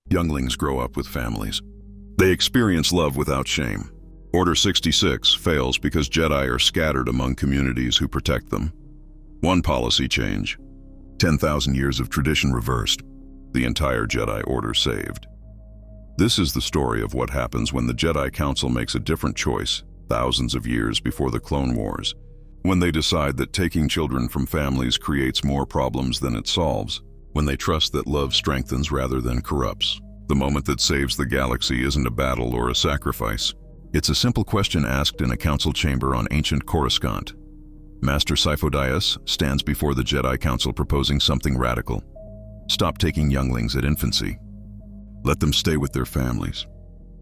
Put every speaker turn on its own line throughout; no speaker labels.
Younglings grow up with families. They experience love without shame. Order 66 fails because Jedi are scattered among communities who protect them. One policy change. 10,000 years of tradition reversed. The entire Jedi Order saved. This is the story of what happens when the Jedi Council makes a different choice, thousands of years before the Clone Wars, when they decide that taking children from families creates more problems than it solves, when they trust that love strengthens rather than corrupts. The moment that saves the galaxy isn't a battle or a sacrifice. It's a simple question asked in a council chamber on ancient Coruscant. Master Sifo-Dyas stands before the Jedi Council proposing something radical. Stop taking younglings at infancy. Let them stay with their families.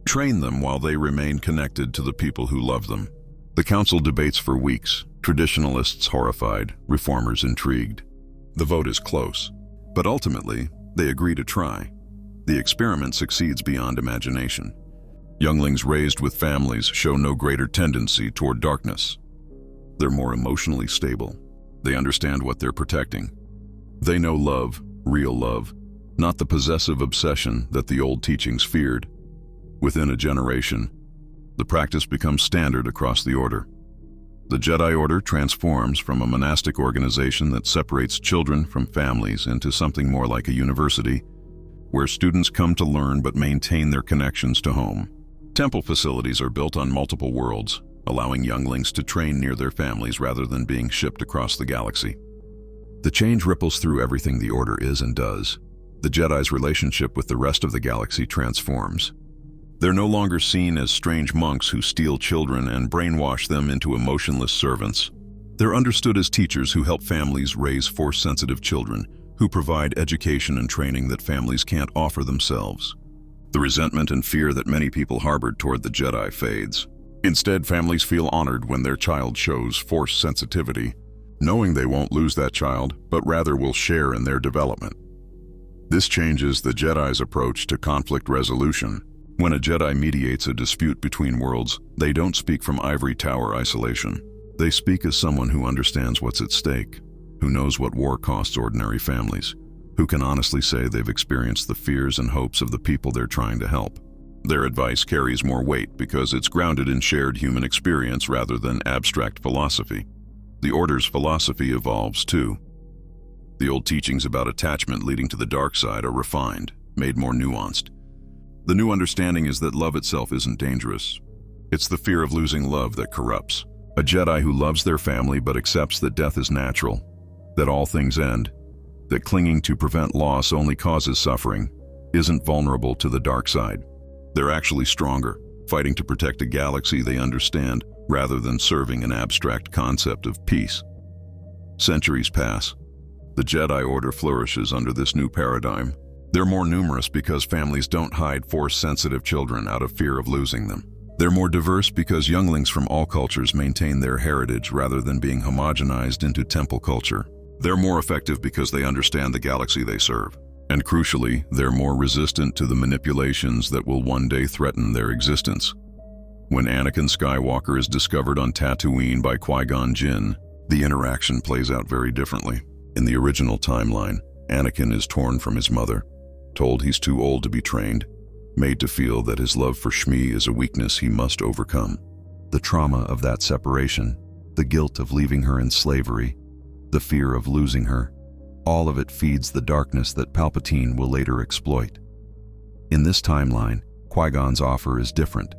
Train them while they remain connected to the people who love them. The council debates for weeks, traditionalists horrified, reformers intrigued. The vote is close, but ultimately, they agree to try. The experiment succeeds beyond imagination. Younglings raised with families show no greater tendency toward darkness. They're more emotionally stable. They understand what they're protecting. They know love, real love, not the possessive obsession that the old teachings feared. Within a generation, the practice becomes standard across the Order. The Jedi Order transforms from a monastic organization that separates children from families into something more like a university, where students come to learn but maintain their connections to home. Temple facilities are built on multiple worlds, allowing younglings to train near their families rather than being shipped across the galaxy. The change ripples through everything the Order is and does. The Jedi's relationship with the rest of the galaxy transforms. They're no longer seen as strange monks who steal children and brainwash them into emotionless servants. They're understood as teachers who help families raise Force-sensitive children, who provide education and training that families can't offer themselves. The resentment and fear that many people harbored toward the Jedi fades. Instead, families feel honored when their child shows Force sensitivity, knowing they won't lose that child, but rather will share in their development. This changes the Jedi's approach to conflict resolution. When a Jedi mediates a dispute between worlds, they don't speak from ivory tower isolation. They speak as someone who understands what's at stake, who knows what war costs ordinary families, who can honestly say they've experienced the fears and hopes of the people they're trying to help. Their advice carries more weight because it's grounded in shared human experience rather than abstract philosophy. The Order's philosophy evolves too. The old teachings about attachment leading to the dark side are refined, made more nuanced. The new understanding is that love itself isn't dangerous. It's the fear of losing love that corrupts. A Jedi who loves their family but accepts that death is natural, that all things end, that clinging to prevent loss only causes suffering, isn't vulnerable to the dark side. They're actually stronger, fighting to protect a galaxy they understand rather than serving an abstract concept of peace. Centuries pass. The Jedi Order flourishes under this new paradigm. They're more numerous because families don't hide Force-sensitive children out of fear of losing them. They're more diverse because younglings from all cultures maintain their heritage rather than being homogenized into temple culture. They're more effective because they understand the galaxy they serve. And crucially, they're more resistant to the manipulations that will one day threaten their existence. When Anakin Skywalker is discovered on Tatooine by Qui-Gon Jinn, the interaction plays out very differently. In the original timeline, Anakin is torn from his mother, told he's too old to be trained, made to feel that his love for Shmi is a weakness he must overcome. The trauma of that separation, the guilt of leaving her in slavery, the fear of losing her, all of it feeds the darkness that Palpatine will later exploit. In this timeline, Qui-Gon's offer is different.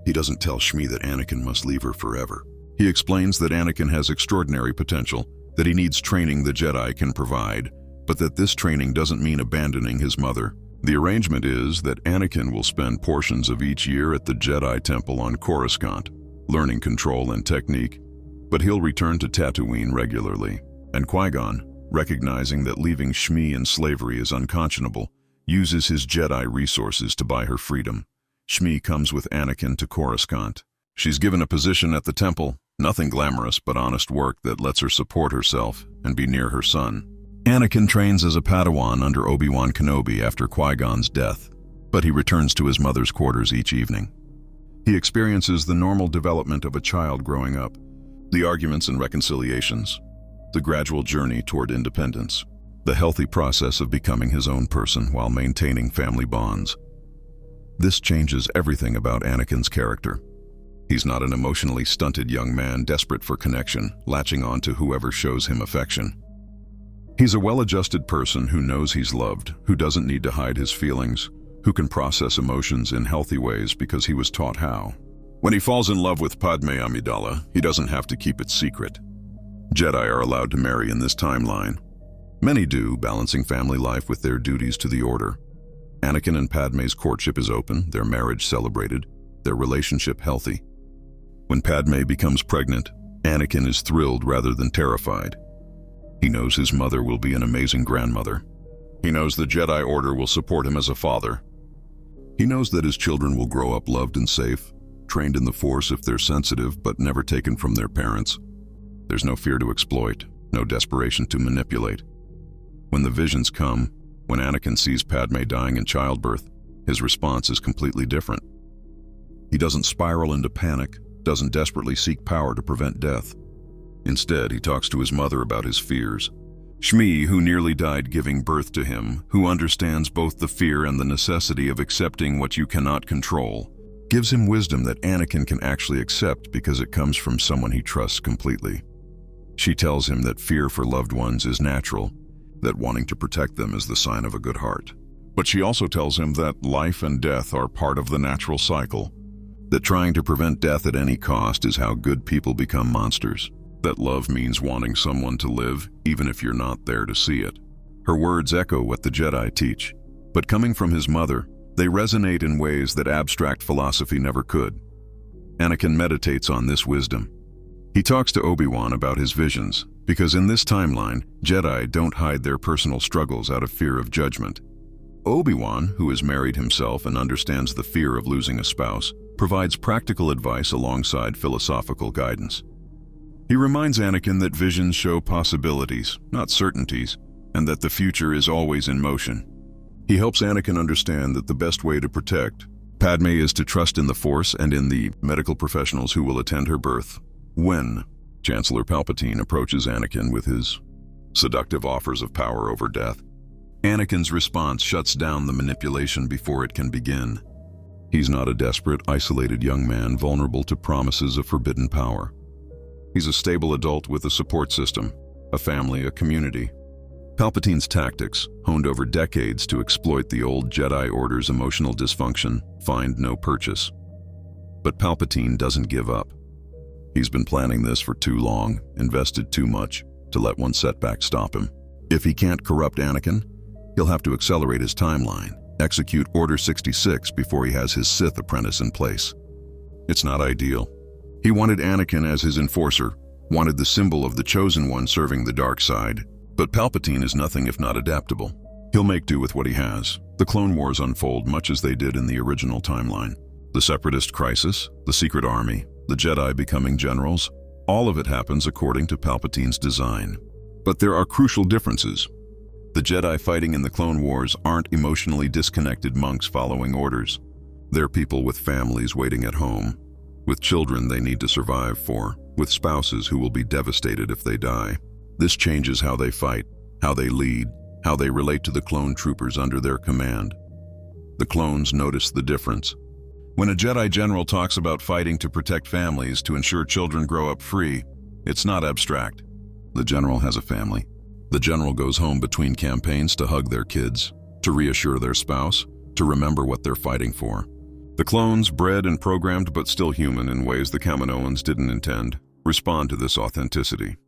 He doesn't tell Shmi that Anakin must leave her forever. He explains that Anakin has extraordinary potential, that he needs training the Jedi can provide, but that this training doesn't mean abandoning his mother. The arrangement is that Anakin will spend portions of each year at the Jedi Temple on Coruscant, learning control and technique, but he'll return to Tatooine regularly. And Qui-Gon, recognizing that leaving Shmi in slavery is unconscionable, uses his Jedi resources to buy her freedom. Shmi comes with Anakin to Coruscant. She's given a position at the temple, nothing glamorous but honest work that lets her support herself and be near her son. Anakin trains as a Padawan under Obi-Wan Kenobi after Qui-Gon's death, but he returns to his mother's quarters each evening. He experiences the normal development of a child growing up, the arguments and reconciliations, the gradual journey toward independence. the healthy process of becoming his own person while maintaining family bonds. This changes everything about Anakin's character. He's not an emotionally stunted young man desperate for connection, latching on to whoever shows him affection. He's a well-adjusted person who knows he's loved, who doesn't need to hide his feelings, who can process emotions in healthy ways because he was taught how. When he falls in love with Padme Amidala, he doesn't have to keep it secret. Jedi are allowed to marry in this timeline. Many do, balancing family life with their duties to the Order. Anakin and Padme's courtship is open, their marriage celebrated, their relationship healthy. When Padme becomes pregnant, Anakin is thrilled rather than terrified. He knows his mother will be an amazing grandmother. He knows the Jedi Order will support him as a father. He knows that his children will grow up loved and safe, trained in the Force if they're sensitive but never taken from their parents. There's no fear to exploit, no desperation to manipulate. When the visions come, when Anakin sees Padme dying in childbirth, his response is completely different. He doesn't spiral into panic, doesn't desperately seek power to prevent death. Instead, he talks to his mother about his fears. Shmi, who nearly died giving birth to him, who understands both the fear and the necessity of accepting what you cannot control, gives him wisdom that Anakin can actually accept because it comes from someone he trusts completely. She tells him that fear for loved ones is natural, that wanting to protect them is the sign of a good heart. But she also tells him that life and death are part of the natural cycle, that trying to prevent death at any cost is how good people become monsters, that love means wanting someone to live even if you're not there to see it. Her words echo what the Jedi teach, but coming from his mother, they resonate in ways that abstract philosophy never could. Anakin meditates on this wisdom. He talks to Obi-Wan about his visions, because in this timeline, Jedi don't hide their personal struggles out of fear of judgment. Obi-Wan, who is married himself and understands the fear of losing a spouse, provides practical advice alongside philosophical guidance. He reminds Anakin that visions show possibilities, not certainties, and that the future is always in motion. He helps Anakin understand that the best way to protect Padme is to trust in the Force and in the medical professionals who will attend her birth. When Chancellor Palpatine approaches Anakin with his seductive offers of power over death, Anakin's response shuts down the manipulation before it can begin. He's not a desperate, isolated young man vulnerable to promises of forbidden power. He's a stable adult with a support system, a family, a community. Palpatine's tactics, honed over decades to exploit the old Jedi Order's emotional dysfunction, find no purchase. But Palpatine doesn't give up. He's been planning this for too long, invested too much, to let one setback stop him. If he can't corrupt Anakin, he'll have to accelerate his timeline, execute Order 66 before he has his Sith apprentice in place. It's not ideal. He wanted Anakin as his enforcer, wanted the symbol of the Chosen One serving the dark side. But Palpatine is nothing if not adaptable. He'll make do with what he has. The Clone Wars unfold much as they did in the original timeline. The Separatist crisis, the secret army, the Jedi becoming generals, all of it happens according to Palpatine's design. But there are crucial differences. The Jedi fighting in the Clone Wars aren't emotionally disconnected monks following orders. They're people with families waiting at home, with children they need to survive for, with spouses who will be devastated if they die. This changes how they fight, how they lead, how they relate to the clone troopers under their command. The clones notice the difference. When a Jedi general talks about fighting to protect families, to ensure children grow up free, it's not abstract. The general has a family. The general goes home between campaigns to hug their kids, to reassure their spouse, to remember what they're fighting for. The clones, bred and programmed but still human in ways the Kaminoans didn't intend, respond to this authenticity.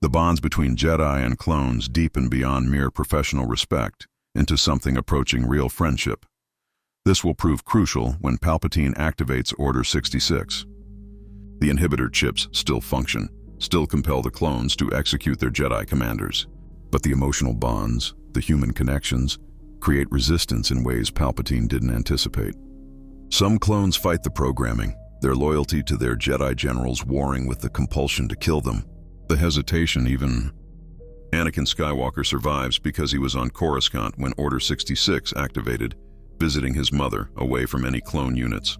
The bonds between Jedi and clones deepen beyond mere professional respect into something approaching real friendship. This will prove crucial when Palpatine activates Order 66. The inhibitor chips still function, still compel the clones to execute their Jedi commanders. But the emotional bonds, the human connections, create resistance in ways Palpatine didn't anticipate. Some clones fight the programming, their loyalty to their Jedi generals warring with the compulsion to kill them. The hesitation even. Anakin Skywalker survives because he was on Coruscant when Order 66 activated, visiting his mother away from any clone units.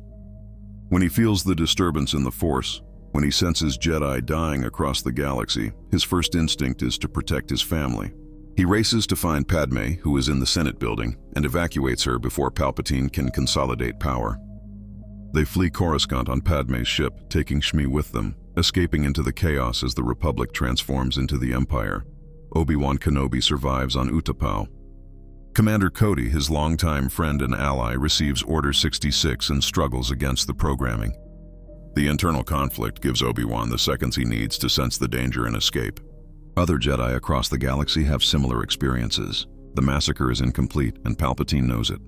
When he feels the disturbance in the Force, when he senses Jedi dying across the galaxy, his first instinct is to protect his family. He races to find Padme, who is in the Senate building, and evacuates her before Palpatine can consolidate power. They flee Coruscant on Padme's ship, taking Shmi with them, escaping into the chaos as the Republic transforms into the Empire. Obi-Wan Kenobi survives on Utapau. Commander Cody, his longtime friend and ally, receives Order 66 and struggles against the programming. The internal conflict gives Obi-Wan the seconds he needs to sense the danger and escape. Other Jedi across the galaxy have similar experiences. The massacre is incomplete, and Palpatine knows it.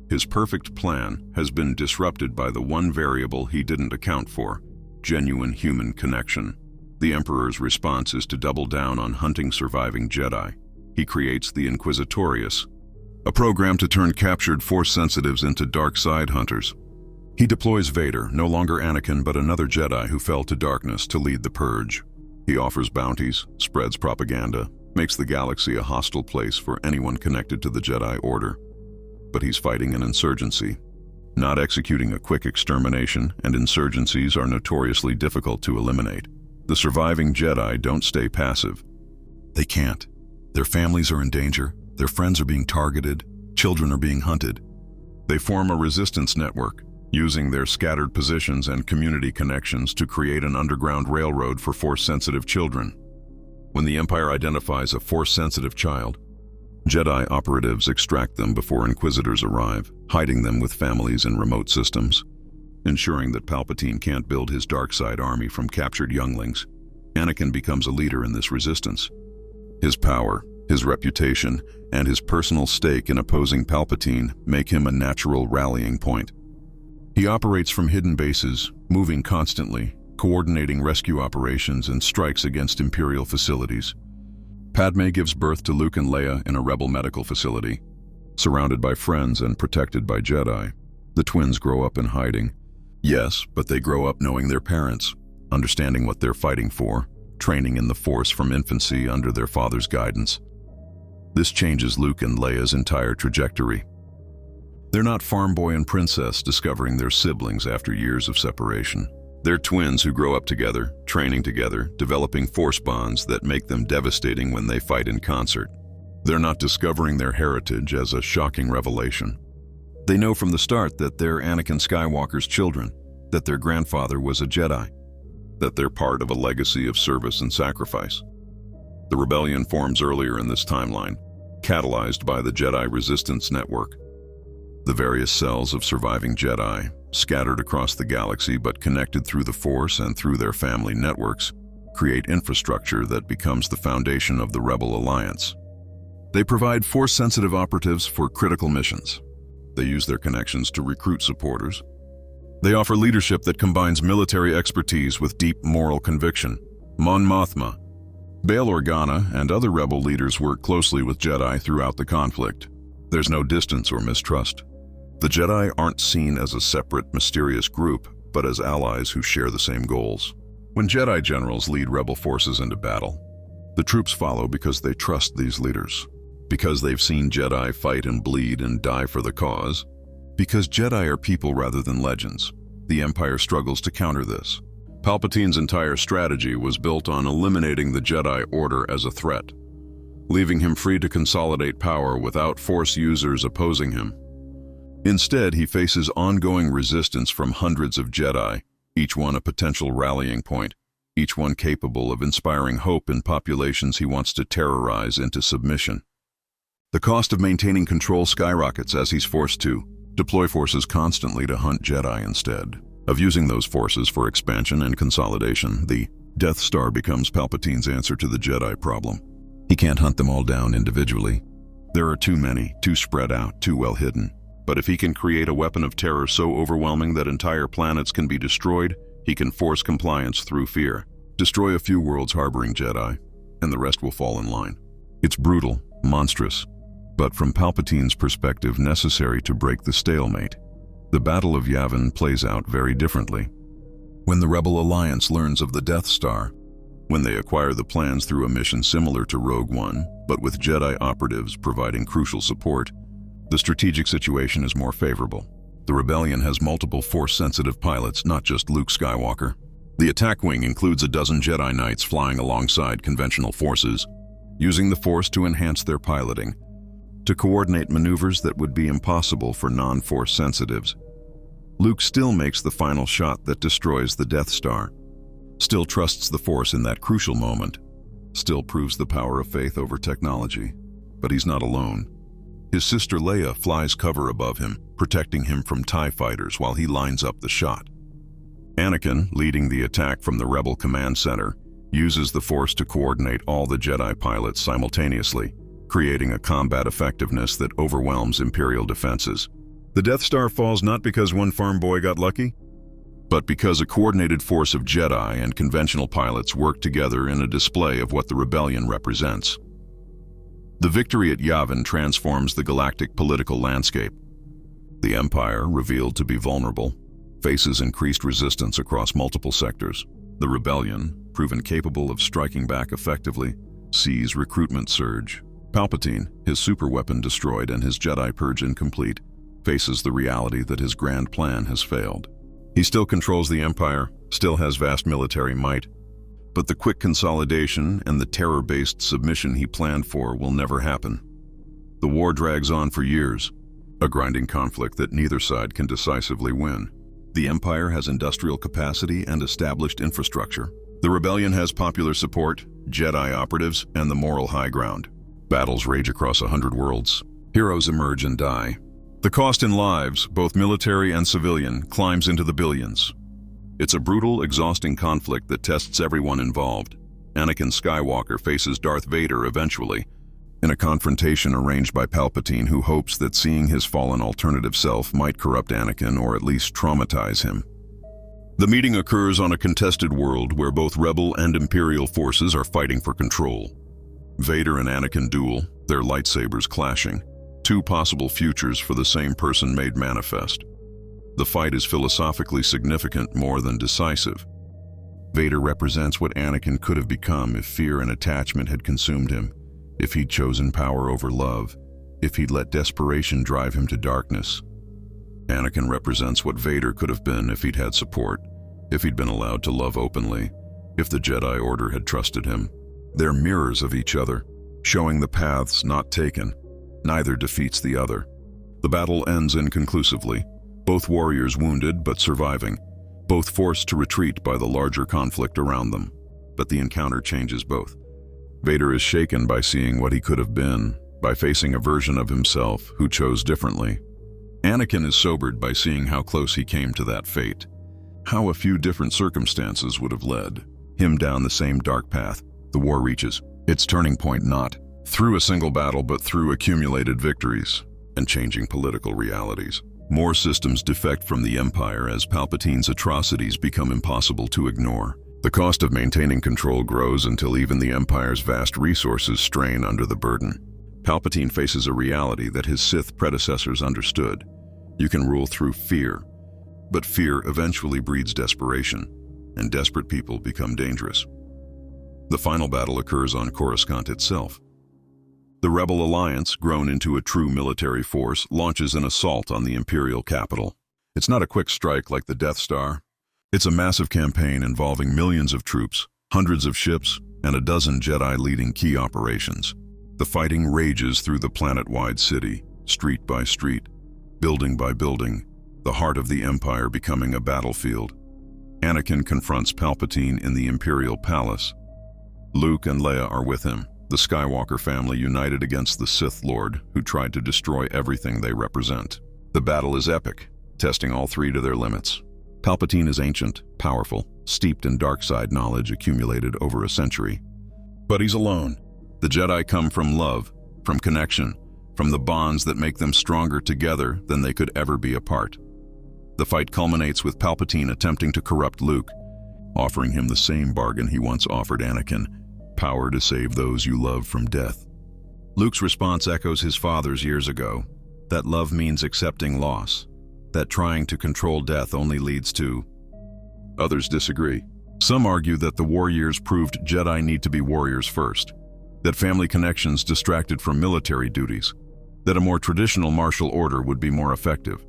His perfect plan has been disrupted by the one variable he didn't account for: genuine human connection. The Emperor's response is to double down on hunting surviving Jedi. He creates the Inquisitorius, a program to turn captured Force sensitives into dark side hunters. He deploys Vader, no longer Anakin but another Jedi who fell to darkness, to lead the purge. He offers bounties, spreads propaganda, makes the galaxy a hostile place for anyone connected to the Jedi Order. But he's fighting an insurgency, not executing a quick extermination, and insurgencies are notoriously difficult to eliminate. The surviving Jedi don't stay passive. They can't. Their families are in danger, their friends are being targeted, children are being hunted. They form a resistance network, using their scattered positions and community connections to create an underground railroad for Force-sensitive children. When the Empire identifies a Force-sensitive child, Jedi operatives extract them before Inquisitors arrive, hiding them with families in remote systems, ensuring that Palpatine can't build his dark side army from captured younglings. Anakin becomes a leader in this resistance. His power, his reputation, and his personal stake in opposing Palpatine make him a natural rallying point. He operates from hidden bases, moving constantly, coordinating rescue operations and strikes against Imperial facilities. Padme gives birth to Luke and Leia in a rebel medical facility. Surrounded by friends and protected by Jedi, the twins grow up in hiding. Yes, but they grow up knowing their parents, understanding what they're fighting for, training in the Force from infancy under their father's guidance. This changes Luke and Leia's entire trajectory. They're not farm boy and princess discovering their siblings after years of separation. They're twins who grow up together, training together, developing Force bonds that make them devastating when they fight in concert. They're not discovering their heritage as a shocking revelation. They know from the start that they're Anakin Skywalker's children, that their grandfather was a Jedi, that they're part of a legacy of service and sacrifice. The rebellion forms earlier in this timeline, catalyzed by the Jedi Resistance Network. The various cells of surviving Jedi, scattered across the galaxy but connected through the Force and through their family networks, create infrastructure that becomes the foundation of the Rebel Alliance. They provide Force-sensitive operatives for critical missions. They use their connections to recruit supporters. They offer leadership that combines military expertise with deep moral conviction. Mon Mothma, Bail Organa, and other rebel leaders work closely with Jedi throughout the conflict. There's no distance or mistrust. The Jedi aren't seen as a separate, mysterious group, but as allies who share the same goals. When Jedi generals lead rebel forces into battle, the troops follow because they trust these leaders, because they've seen Jedi fight and bleed and die for the cause, because Jedi are people rather than legends. The Empire struggles to counter this. Palpatine's entire strategy was built on eliminating the Jedi Order as a threat, leaving him free to consolidate power without Force users opposing him. Instead, he faces ongoing resistance from hundreds of Jedi, each one a potential rallying point, each one capable of inspiring hope in populations he wants to terrorize into submission. The cost of maintaining control skyrockets as he's forced to deploy forces constantly to hunt Jedi instead of using those forces for expansion and consolidation. The Death Star becomes Palpatine's answer to the Jedi problem. He can't hunt them all down individually. There are too many, too spread out, too well hidden. But if he can create a weapon of terror so overwhelming that entire planets can be destroyed, he can force compliance through fear. Destroy a few worlds harboring Jedi, and the rest will fall in line. It's brutal, monstrous, but from Palpatine's perspective necessary to break the stalemate. The Battle of Yavin plays out very differently. When the Rebel Alliance learns of the Death Star, when they acquire the plans through a mission similar to Rogue One, but with Jedi operatives providing crucial support, the strategic situation is more favorable. The rebellion has multiple Force-sensitive pilots, not just Luke Skywalker. The attack wing includes a dozen Jedi Knights flying alongside conventional forces. using the Force to enhance their piloting, to coordinate maneuvers that would be impossible for non-Force sensitives. Luke still makes the final shot that destroys the Death Star, still trusts the Force in that crucial moment, still proves the power of faith over technology. But he's not alone. His sister Leia flies cover above him, protecting him from TIE fighters while he lines up the shot. Anakin, leading the attack from the Rebel Command Center, uses the Force to coordinate all the Jedi pilots simultaneously, creating a combat effectiveness that overwhelms Imperial defenses. The Death Star falls not because one farm boy got lucky, but because a coordinated force of Jedi and conventional pilots worked together in a display of what the rebellion represents. The victory at Yavin transforms the galactic political landscape. The Empire, revealed to be vulnerable, faces increased resistance across multiple sectors. The rebellion, proven capable of striking back effectively, sees recruitment surge. Palpatine, his superweapon destroyed and his Jedi purge incomplete, faces the reality that his grand plan has failed. He still controls the Empire, still has vast military might, but the quick consolidation and the terror-based submission he planned for will never happen. The war drags on for years, a grinding conflict that neither side can decisively win. The Empire has industrial capacity and established infrastructure. The rebellion has popular support, Jedi operatives, and the moral high ground. Battles rage across 100 worlds. Heroes emerge and die. The cost in lives, both military and civilian, climbs into the billions. It's a brutal, exhausting conflict that tests everyone involved. Anakin Skywalker faces Darth Vader eventually, in a confrontation arranged by Palpatine, who hopes that seeing his fallen alternative self might corrupt Anakin or at least traumatize him. The meeting occurs on a contested world where both Rebel and Imperial forces are fighting for control. Vader and Anakin duel, their lightsabers clashing. Two possible futures for the same person made manifest. The fight is philosophically significant more than decisive. Vader represents what Anakin could have become if fear and attachment had consumed him, if he'd chosen power over love, if he'd let desperation drive him to darkness. Anakin represents what Vader could have been if he'd had support, if he'd been allowed to love openly, if the Jedi Order had trusted him. They're mirrors of each other, showing the paths not taken. Neither defeats the other. The battle ends inconclusively, both warriors wounded but surviving, both forced to retreat by the larger conflict around them. But the encounter changes both. Vader is shaken by seeing what he could have been, by facing a version of himself who chose differently. Anakin is sobered by seeing how close he came to that fate, how a few different circumstances would have led him down the same dark path. The war reaches its turning point not through a single battle but through accumulated victories and changing political realities. More systems defect from the Empire as Palpatine's atrocities become impossible to ignore. The cost of maintaining control grows until even the Empire's vast resources strain under the burden. Palpatine faces a reality that his Sith predecessors understood. You can rule through fear, but fear eventually breeds desperation, and desperate people become dangerous. The final battle occurs on Coruscant itself. The Rebel Alliance, grown into a true military force, launches an assault on the Imperial capital. It's not a quick strike like the Death Star. It's a massive campaign involving millions of troops, hundreds of ships, and a dozen Jedi leading key operations. The fighting rages through the planet-wide city, street by street, building by building, the heart of the Empire becoming a battlefield. Anakin confronts Palpatine in the Imperial Palace. Luke and Leia are with him, the Skywalker family united against the Sith Lord who tried to destroy everything they represent. The battle is epic, testing all three to their limits. Palpatine is ancient, powerful, steeped in dark side knowledge accumulated over a century. But he's alone. The Jedi come from love, from connection, from the bonds that make them stronger together than they could ever be apart. The fight culminates with Palpatine attempting to corrupt Luke, offering him the same bargain he once offered Anakin: power to save those you love from death. Luke's response echoes his father's years ago, that love means accepting loss, that trying to control death only leads to... Others disagree. Some argue that the war years proved Jedi need to be warriors first, that family connections distracted from military duties, that a more traditional martial order would be more effective.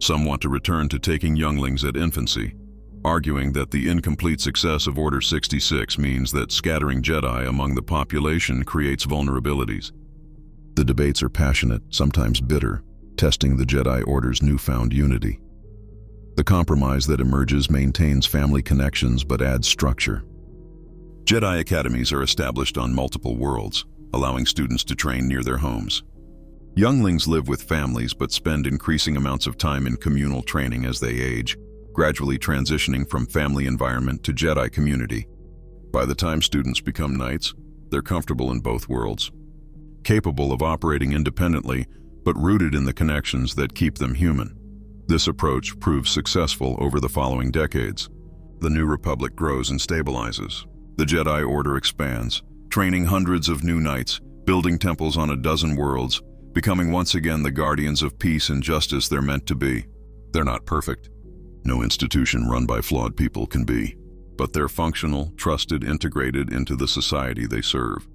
Some want to return to taking younglings at infancy, arguing that the incomplete success of Order 66 means that scattering Jedi among the population creates vulnerabilities. The debates are passionate, sometimes bitter, testing the Jedi Order's newfound unity. The compromise that emerges maintains family connections but adds structure. Jedi academies are established on multiple worlds, allowing students to train near their homes. Younglings live with families but spend increasing amounts of time in communal training as they age, gradually transitioning from family environment to Jedi community. By the time students become knights, they're comfortable in both worlds, capable of operating independently but rooted in the connections that keep them human. This approach proves successful over the following decades. The New Republic grows and stabilizes. The Jedi Order expands, training hundreds of new knights, building temples on a dozen worlds, becoming once again the guardians of peace and justice they're meant to be. They're not perfect. No institution run by flawed people can be, but they're functional, trusted, integrated into the society they serve.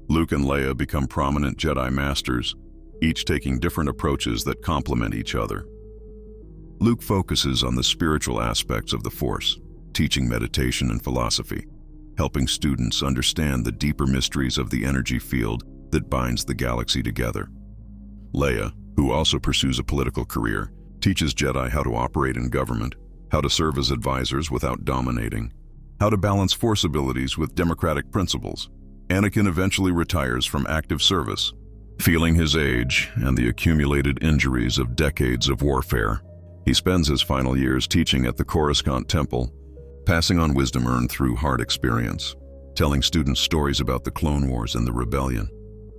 Luke and Leia become prominent Jedi Masters, each taking different approaches that complement each other. Luke focuses on the spiritual aspects of the Force, teaching meditation and philosophy, helping students understand the deeper mysteries of the energy field that binds the galaxy together. Leia, who also pursues a political career, teaches Jedi how to operate in government, how to serve as advisors without dominating, how to balance Force abilities with democratic principles. Anakin eventually retires from active service, feeling his age and the accumulated injuries of decades of warfare. He spends his final years teaching at the Coruscant Temple, passing on wisdom earned through hard experience, telling students stories about the Clone Wars and the Rebellion,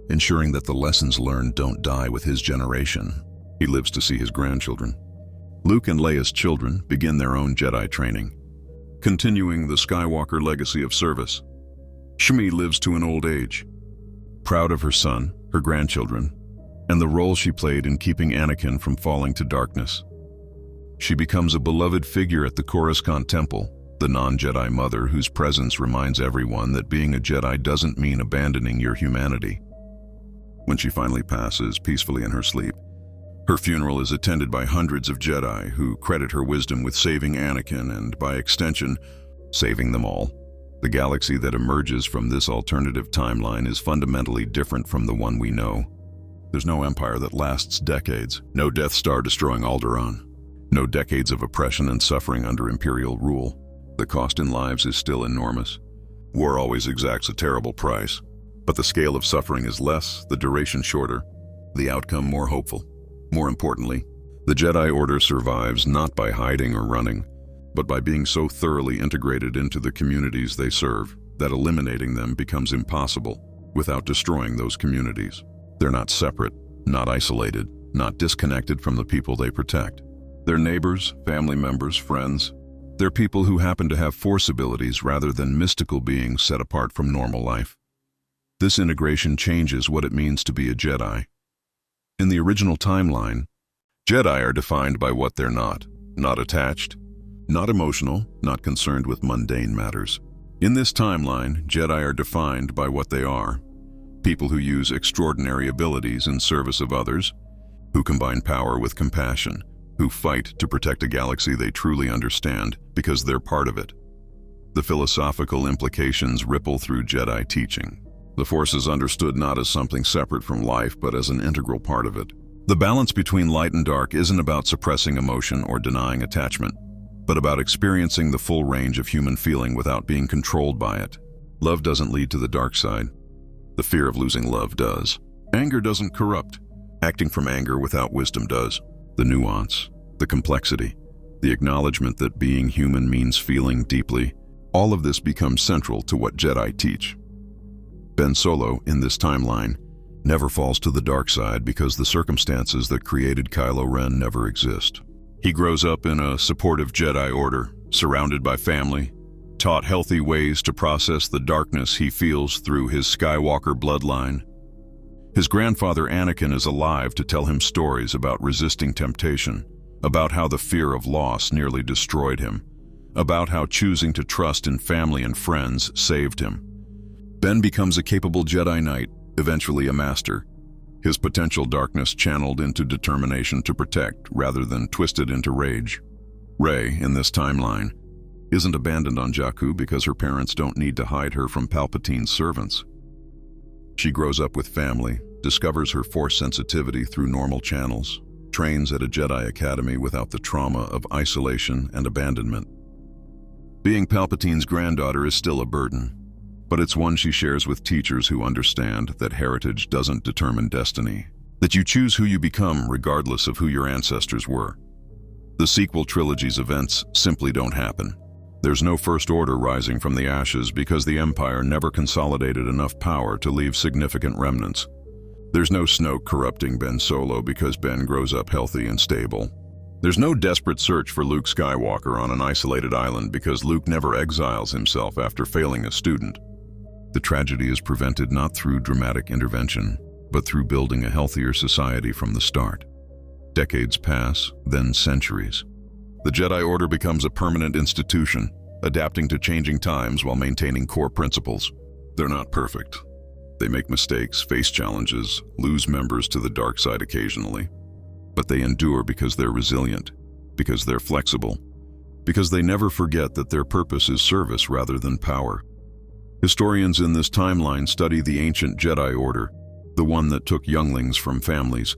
ensuring that the lessons learned don't die with his generation. He lives to see his grandchildren. Luke and Leia's children begin their own Jedi training, continuing the Skywalker legacy of service. Shmi lives to an old age, proud of her son, her grandchildren, and the role she played in keeping Anakin from falling to darkness. She becomes a beloved figure at the Coruscant Temple, the non-Jedi mother whose presence reminds everyone that being a Jedi doesn't mean abandoning your humanity. When she finally passes peacefully in her sleep, her funeral is attended by hundreds of Jedi who credit her wisdom with saving Anakin and, by extension, saving them all. The galaxy that emerges from this alternative timeline is fundamentally different from the one we know. There's no empire that lasts decades, no Death Star destroying Alderaan, no decades of oppression and suffering under Imperial rule. The cost in lives is still enormous. War always exacts a terrible price, but the scale of suffering is less, the duration shorter, the outcome more hopeful. More importantly, the Jedi Order survives not by hiding or running, but by being so thoroughly integrated into the communities they serve that eliminating them becomes impossible without destroying those communities. They're not separate, not isolated, not disconnected from the people they protect. They're neighbors, family members, friends. They're people who happen to have Force abilities rather than mystical beings set apart from normal life. This integration changes what it means to be a Jedi. In the original timeline, Jedi are defined by what they're not attached, not emotional, not concerned with mundane matters. In this timeline, Jedi are defined by what they are: people who use extraordinary abilities in service of others, who combine power with compassion, who fight to protect a galaxy they truly understand because they're part of it. The philosophical implications ripple through Jedi teaching. The Force is understood not as something separate from life, but as an integral part of it. The balance between light and dark isn't about suppressing emotion or denying attachment, but about experiencing the full range of human feeling without being controlled by it. Love doesn't lead to the dark side. The fear of losing love does. Anger doesn't corrupt. Acting from anger without wisdom does. The nuance, the complexity, the acknowledgement that being human means feeling deeply, all of this becomes central to what Jedi teach. Ben Solo, in this timeline, never falls to the dark side because the circumstances that created Kylo Ren never exist. He grows up in a supportive Jedi Order, surrounded by family, taught healthy ways to process the darkness he feels through his Skywalker bloodline. His grandfather Anakin is alive to tell him stories about resisting temptation, about how the fear of loss nearly destroyed him, about how choosing to trust in family and friends saved him. Ben becomes a capable Jedi Knight, eventually a master, his potential darkness channeled into determination to protect rather than twisted into rage. Rey, in this timeline, isn't abandoned on Jakku because her parents don't need to hide her from Palpatine's servants. She grows up with family, discovers her Force sensitivity through normal channels, trains at a Jedi Academy without the trauma of isolation and abandonment. Being Palpatine's granddaughter is still a burden, but it's one she shares with teachers who understand that heritage doesn't determine destiny, that you choose who you become regardless of who your ancestors were. The sequel trilogy's events simply don't happen. There's no First Order rising from the ashes because the Empire never consolidated enough power to leave significant remnants. There's no Snoke corrupting Ben Solo because Ben grows up healthy and stable. There's no desperate search for Luke Skywalker on an isolated island because Luke never exiles himself after failing a student. The tragedy is prevented not through dramatic intervention, but through building a healthier society from the start. Decades pass, then centuries. The Jedi Order becomes a permanent institution, adapting to changing times while maintaining core principles. They're not perfect. They make mistakes, face challenges, lose members to the dark side occasionally. But they endure because they're resilient, because they're flexible, because they never forget that their purpose is service rather than power. Historians in this timeline study the ancient Jedi Order, the one that took younglings from families,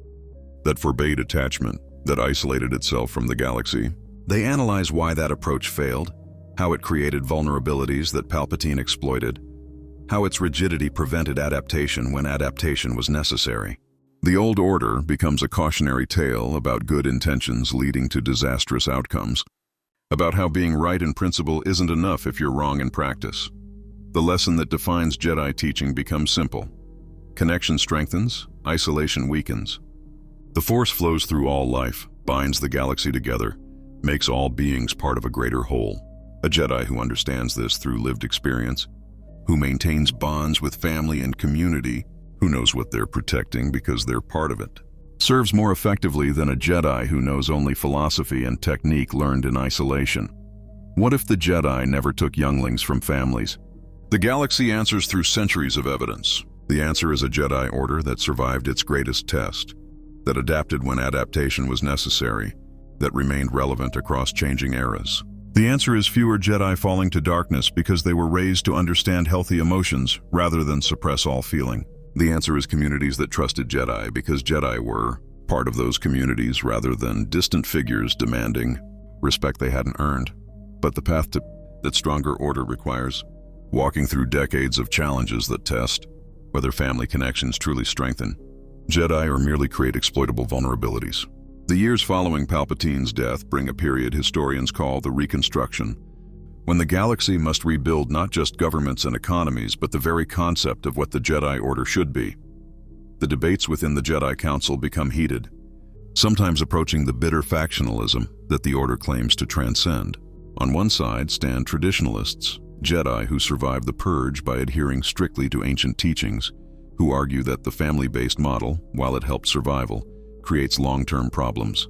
that forbade attachment, that isolated itself from the galaxy. They analyze why that approach failed, how it created vulnerabilities that Palpatine exploited, how its rigidity prevented adaptation when adaptation was necessary. The Old Order becomes a cautionary tale about good intentions leading to disastrous outcomes, about how being right in principle isn't enough if you're wrong in practice. The lesson that defines Jedi teaching becomes simple. Connection strengthens, isolation weakens. The Force flows through all life, binds the galaxy together, makes all beings part of a greater whole. A Jedi who understands this through lived experience, who maintains bonds with family and community, who knows what they're protecting because they're part of it, serves more effectively than a Jedi who knows only philosophy and technique learned in isolation. What if the Jedi never took younglings from families? The galaxy answers through centuries of evidence. The answer is a Jedi Order that survived its greatest test, that adapted when adaptation was necessary, that remained relevant across changing eras. The answer is fewer Jedi falling to darkness because they were raised to understand healthy emotions rather than suppress all feeling. The answer is communities that trusted Jedi because Jedi were part of those communities rather than distant figures demanding respect they hadn't earned. But the path to that stronger order requires walking through decades of challenges that test whether family connections truly strengthen Jedi or merely create exploitable vulnerabilities. The years following Palpatine's death bring a period historians call the Reconstruction, when the galaxy must rebuild not just governments and economies, but the very concept of what the Jedi Order should be. The debates within the Jedi Council become heated, sometimes approaching the bitter factionalism that the Order claims to transcend. On one side stand traditionalists, Jedi who survived the Purge by adhering strictly to ancient teachings, who argue that the family-based model, while it helped survival, creates long-term problems.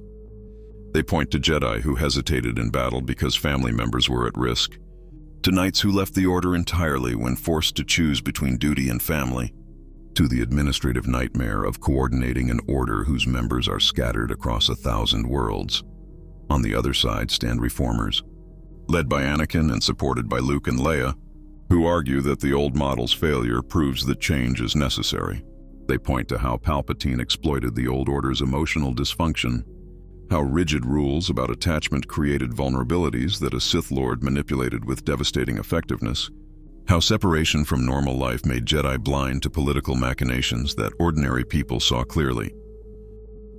They point to Jedi who hesitated in battle because family members were at risk, to knights who left the Order entirely when forced to choose between duty and family, to the administrative nightmare of coordinating an order whose members are scattered across 1,000 worlds. On the other side stand reformers, led by Anakin and supported by Luke and Leia, who argue that the old model's failure proves that change is necessary. They point to how Palpatine exploited the Old Order's emotional dysfunction, how rigid rules about attachment created vulnerabilities that a Sith Lord manipulated with devastating effectiveness, how separation from normal life made Jedi blind to political machinations that ordinary people saw clearly.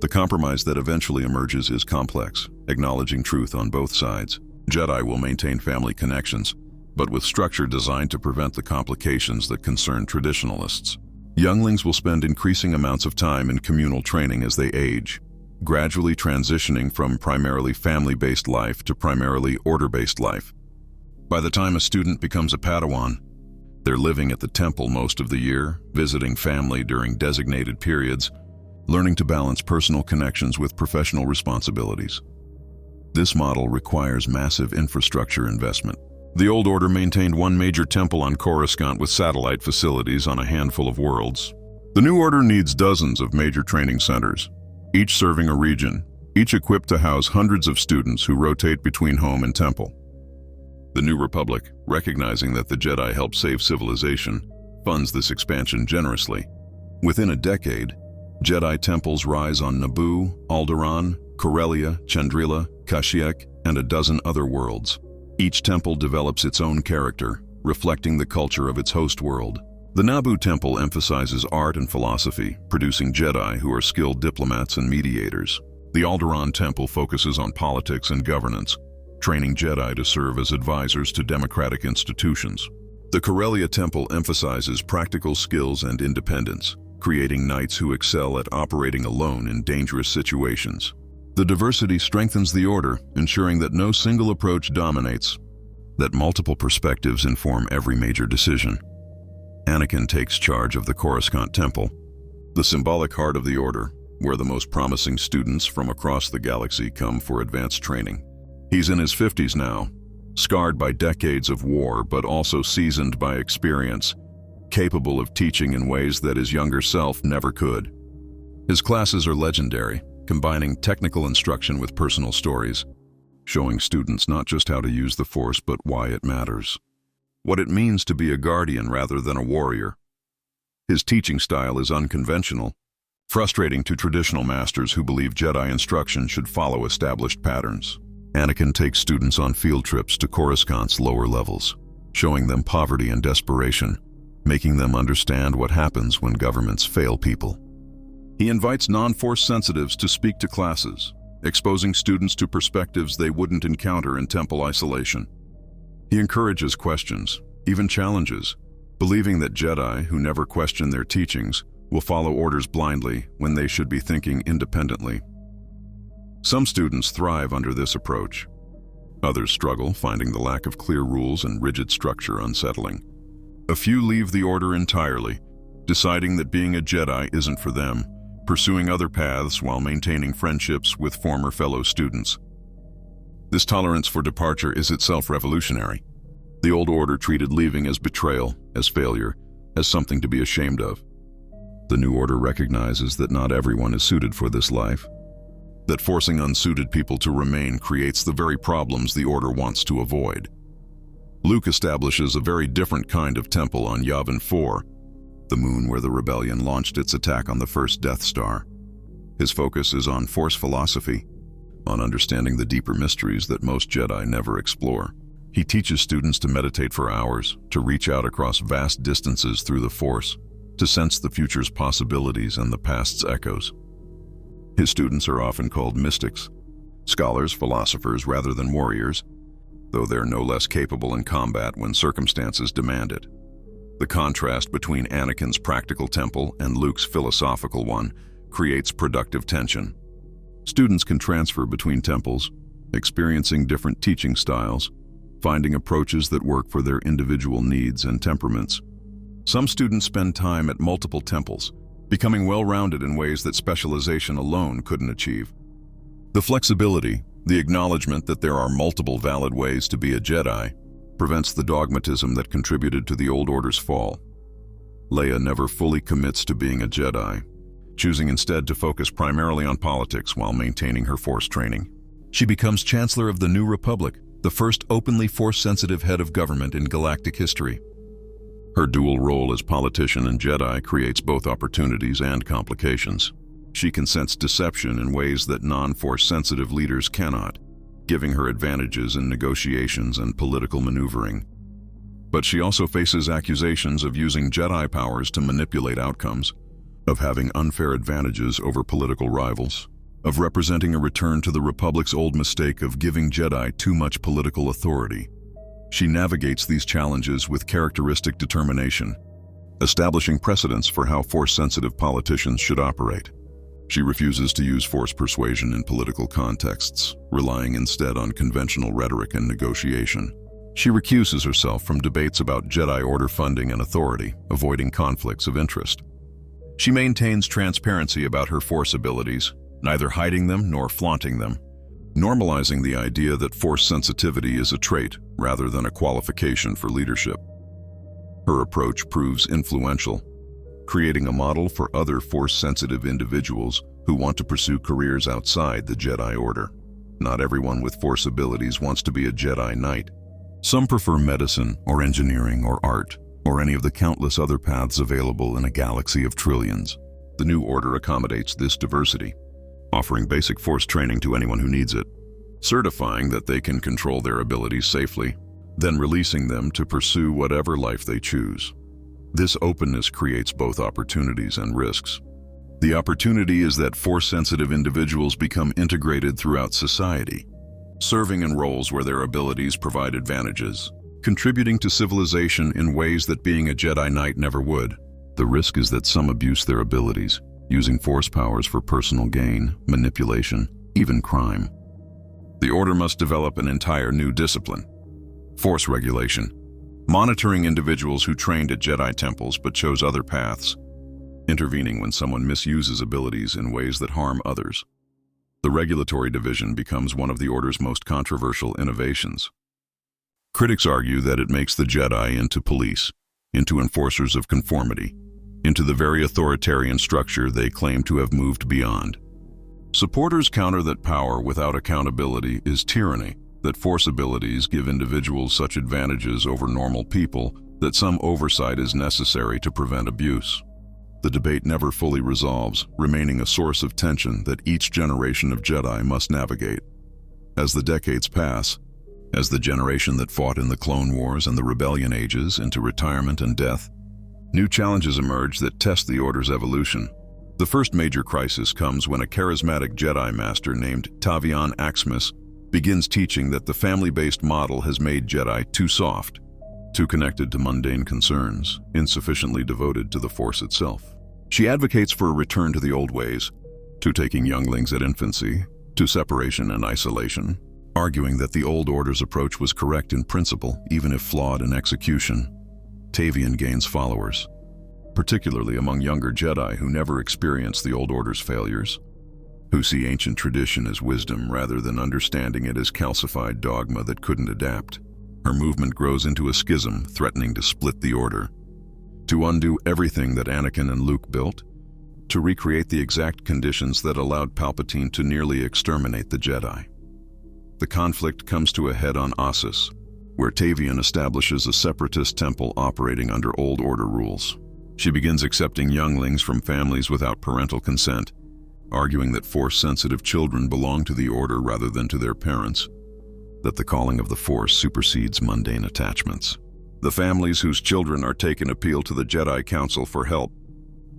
The compromise that eventually emerges is complex, acknowledging truth on both sides. Jedi will maintain family connections, but with structure designed to prevent the complications that concern traditionalists. Younglings will spend increasing amounts of time in communal training as they age, gradually transitioning from primarily family-based life to primarily order-based life. By the time a student becomes a Padawan, they're living at the temple most of the year, visiting family during designated periods, learning to balance personal connections with professional responsibilities. This model requires massive infrastructure investment. The Old Order maintained one major temple on Coruscant with satellite facilities on a handful of worlds. The New Order needs dozens of major training centers, each serving a region, each equipped to house hundreds of students who rotate between home and temple. The New Republic, recognizing that the Jedi helped save civilization, funds this expansion generously. Within a decade, Jedi temples rise on Naboo, Alderaan, Corellia, Chandrila, Kashyyyk, and a dozen other worlds. Each temple develops its own character, reflecting the culture of its host world. The Naboo temple emphasizes art and philosophy, producing Jedi who are skilled diplomats and mediators. The Alderaan temple focuses on politics and governance, training Jedi to serve as advisors to democratic institutions. The Corellia temple emphasizes practical skills and independence, creating knights who excel at operating alone in dangerous situations. The diversity strengthens the order, ensuring that no single approach dominates, that multiple perspectives inform every major decision. Anakin takes charge of the Coruscant Temple, the symbolic heart of the order, where the most promising students from across the galaxy come for advanced training. He's in his 50s now, scarred by decades of war but also seasoned by experience, capable of teaching in ways that his younger self never could. His classes are legendary, combining technical instruction with personal stories, showing students not just how to use the Force but why it matters, what it means to be a guardian rather than a warrior. His teaching style is unconventional, frustrating to traditional masters who believe Jedi instruction should follow established patterns. Anakin takes students on field trips to Coruscant's lower levels, showing them poverty and desperation, making them understand what happens when governments fail people. He invites non-Force sensitives to speak to classes, exposing students to perspectives they wouldn't encounter in temple isolation. He encourages questions, even challenges, believing that Jedi who never question their teachings will follow orders blindly when they should be thinking independently. Some students thrive under this approach. Others struggle, finding the lack of clear rules and rigid structure unsettling. A few leave the order entirely, deciding that being a Jedi isn't for them, pursuing other paths while maintaining friendships with former fellow students. This tolerance for departure is itself revolutionary. The old order treated leaving as betrayal, as failure, as something to be ashamed of. The new order recognizes that not everyone is suited for this life, that forcing unsuited people to remain creates the very problems the order wants to avoid. Luke establishes a very different kind of temple on Yavin 4, the moon where the rebellion launched its attack on the first Death Star. His focus is on Force philosophy, on understanding the deeper mysteries that most Jedi never explore. He teaches students to meditate for hours, to reach out across vast distances through the Force, to sense the future's possibilities and the past's echoes. His students are often called mystics, scholars, philosophers rather than warriors, though they're no less capable in combat when circumstances demand it. The contrast between Anakin's practical temple and Luke's philosophical one creates productive tension. Students can transfer between temples, experiencing different teaching styles, finding approaches that work for their individual needs and temperaments. Some students spend time at multiple temples, becoming well-rounded in ways that specialization alone couldn't achieve. The flexibility, the acknowledgement that there are multiple valid ways to be a Jedi, prevents the dogmatism that contributed to the old order's fall. Leia never fully commits to being a Jedi, choosing instead to focus primarily on politics while maintaining her Force training. She becomes Chancellor of the New Republic, the first openly Force-sensitive head of government in galactic history. Her dual role as politician and Jedi creates both opportunities and complications. She can sense deception in ways that non-Force-sensitive leaders cannot, giving her advantages in negotiations and political maneuvering. But she also faces accusations of using Jedi powers to manipulate outcomes, of having unfair advantages over political rivals, of representing a return to the Republic's old mistake of giving Jedi too much political authority. She navigates these challenges with characteristic determination, establishing precedents for how Force-sensitive politicians should operate. She refuses to use Force persuasion in political contexts, relying instead on conventional rhetoric and negotiation. She recuses herself from debates about Jedi Order funding and authority, avoiding conflicts of interest. She maintains transparency about her Force abilities, neither hiding them nor flaunting them, normalizing the idea that Force sensitivity is a trait rather than a qualification for leadership. Her approach proves influential, creating a model for other Force-sensitive individuals who want to pursue careers outside the Jedi Order. Not everyone with Force abilities wants to be a Jedi Knight. Some prefer medicine or engineering or art, or any of the countless other paths available in a galaxy of trillions. The new order accommodates this diversity, offering basic Force training to anyone who needs it, certifying that they can control their abilities safely, then releasing them to pursue whatever life they choose. This openness creates both opportunities and risks. The opportunity is that Force-sensitive individuals become integrated throughout society, serving in roles where their abilities provide advantages, contributing to civilization in ways that being a Jedi Knight never would. The risk is that some abuse their abilities, using Force powers for personal gain, manipulation, even crime. The Order must develop an entire new discipline: Force regulation, monitoring individuals who trained at Jedi temples but chose other paths, intervening when someone misuses abilities in ways that harm others. The regulatory division becomes one of the Order's most controversial innovations. Critics argue that it makes the Jedi into police, into enforcers of conformity, into the very authoritarian structure they claim to have moved beyond. Supporters counter that power without accountability is tyranny, that Force abilities give individuals such advantages over normal people that some oversight is necessary to prevent abuse. The debate never fully resolves, remaining a source of tension that each generation of Jedi must navigate. As the decades pass, as the generation that fought in the Clone Wars and the Rebellion ages into retirement and death, new challenges emerge that test the Order's evolution. The first major crisis comes when a charismatic Jedi Master named Tavian Axmis begins teaching that the family-based model has made Jedi too soft, too connected to mundane concerns, insufficiently devoted to the Force itself. She advocates for a return to the old ways, to taking younglings at infancy, to separation and isolation, arguing that the old Order's approach was correct in principle, even if flawed in execution. Tavian gains followers, particularly among younger Jedi who never experienced the old Order's failures, who see ancient tradition as wisdom rather than understanding it as calcified dogma that couldn't adapt. Her movement grows into a schism, threatening to split the Order, to undo everything that Anakin and Luke built, to recreate the exact conditions that allowed Palpatine to nearly exterminate the Jedi. The conflict comes to a head on Ossus, where Tavian establishes a separatist temple operating under old Order rules. She begins accepting younglings from families without parental consent, arguing that Force-sensitive children belong to the Order rather than to their parents, that the calling of the Force supersedes mundane attachments. The families whose children are taken appeal to the Jedi Council for help,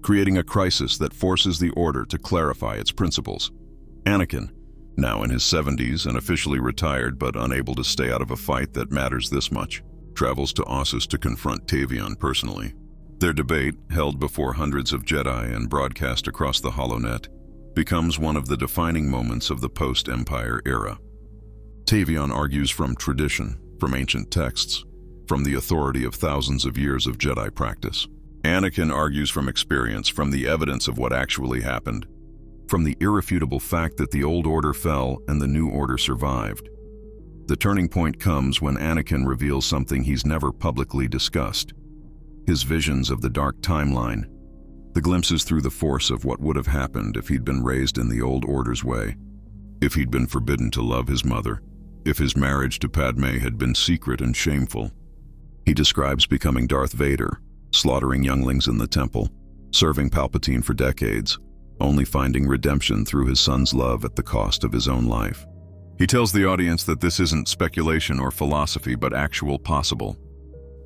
creating a crisis that forces the Order to clarify its principles. Anakin, now in his 70s and officially retired but unable to stay out of a fight that matters this much, travels to Ossus to confront Tavian personally. Their debate, held before hundreds of Jedi and broadcast across the HoloNet, becomes one of the defining moments of the post-Empire era. Tavian argues from tradition, from ancient texts, from the authority of thousands of years of Jedi practice. Anakin argues from experience, from the evidence of what actually happened, from the irrefutable fact that the old Order fell and the new Order survived. The turning point comes when Anakin reveals something he's never publicly discussed: his visions of the dark timeline, the glimpses through the Force of what would have happened if he'd been raised in the old Order's way, if he'd been forbidden to love his mother, if his marriage to Padme had been secret and shameful. He describes becoming Darth Vader, slaughtering younglings in the temple, serving Palpatine for decades, only finding redemption through his son's love at the cost of his own life. He tells the audience that this isn't speculation or philosophy, but actual possible.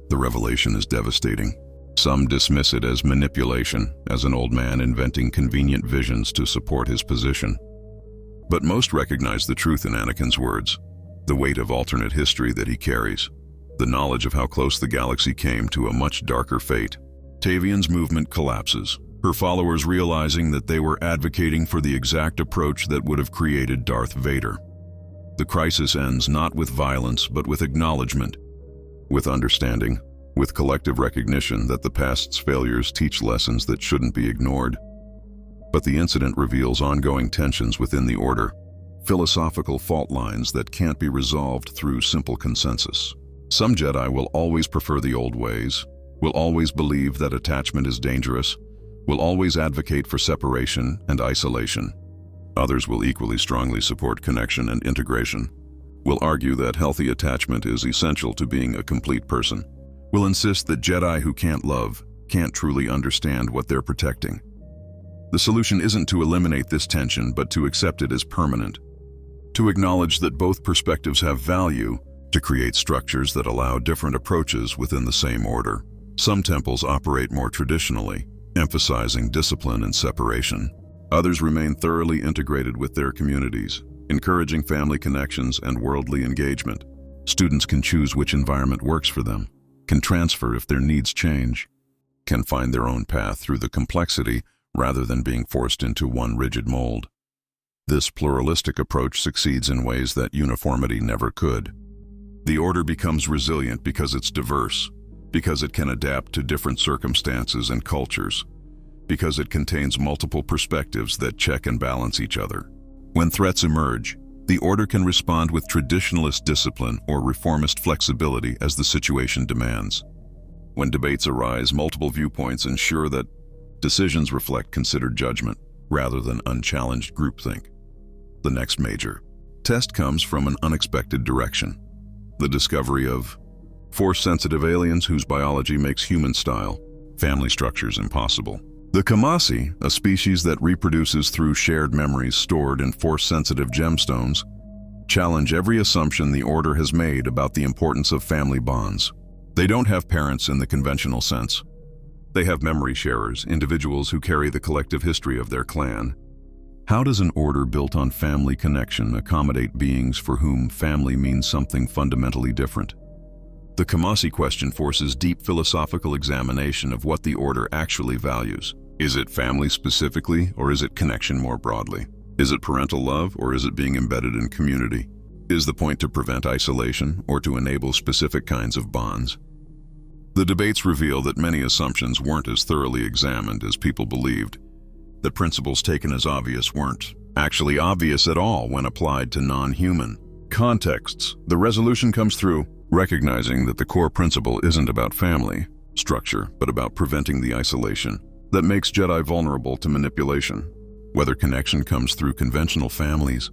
The revelation is devastating. Some dismiss it as manipulation, as an old man inventing convenient visions to support his position. But most recognize the truth in Anakin's words, the weight of alternate history that he carries, the knowledge of how close the galaxy came to a much darker fate. Tavian's movement collapses, her followers realizing that they were advocating for the exact approach that would have created Darth Vader. The crisis ends not with violence, but with acknowledgement, with understanding, with collective recognition that the past's failures teach lessons that shouldn't be ignored. But the incident reveals ongoing tensions within the Order, philosophical fault lines that can't be resolved through simple consensus. Some Jedi will always prefer the old ways, will always believe that attachment is dangerous, will always advocate for separation and isolation. Others will equally strongly support connection and integration. will argue that healthy attachment is essential to being a complete person, will insist that Jedi who can't love can't truly understand what they're protecting. The solution isn't to eliminate this tension, but to accept it as permanent, to acknowledge that both perspectives have value, to create structures that allow different approaches within the same order. Some temples operate more traditionally, emphasizing discipline and separation. Others remain thoroughly integrated with their communities, encouraging family connections and worldly engagement. Students can choose which environment works for them, can transfer if their needs change, can find their own path through the complexity rather than being forced into one rigid mold. This pluralistic approach succeeds in ways that uniformity never could. The order becomes resilient because it's diverse, because it can adapt to different circumstances and cultures, because it contains multiple perspectives that check and balance each other. When threats emerge, the order can respond with traditionalist discipline or reformist flexibility as the situation demands. When debates arise, multiple viewpoints ensure that decisions reflect considered judgment rather than unchallenged groupthink. The next major test comes from an unexpected direction: the discovery of Force-sensitive aliens whose biology makes human-style family structures impossible. The Kamasi, a species that reproduces through shared memories stored in Force-sensitive gemstones, challenge every assumption the Order has made about the importance of family bonds. They don't have parents in the conventional sense. They have memory sharers, individuals who carry the collective history of their clan. How does an order built on family connection accommodate beings for whom family means something fundamentally different? The Kamasi question forces deep philosophical examination of what the order actually values. Is it family specifically, or is it connection more broadly? Is it parental love, or is it being embedded in community? Is the point to prevent isolation, or to enable specific kinds of bonds? The debates reveal that many assumptions weren't as thoroughly examined as people believed, that principles taken as obvious weren't actually obvious at all when applied to non-human contexts. The resolution comes through recognizing that the core principle isn't about family structure, but about preventing the isolation that makes Jedi vulnerable to manipulation. Whether connection comes through conventional families,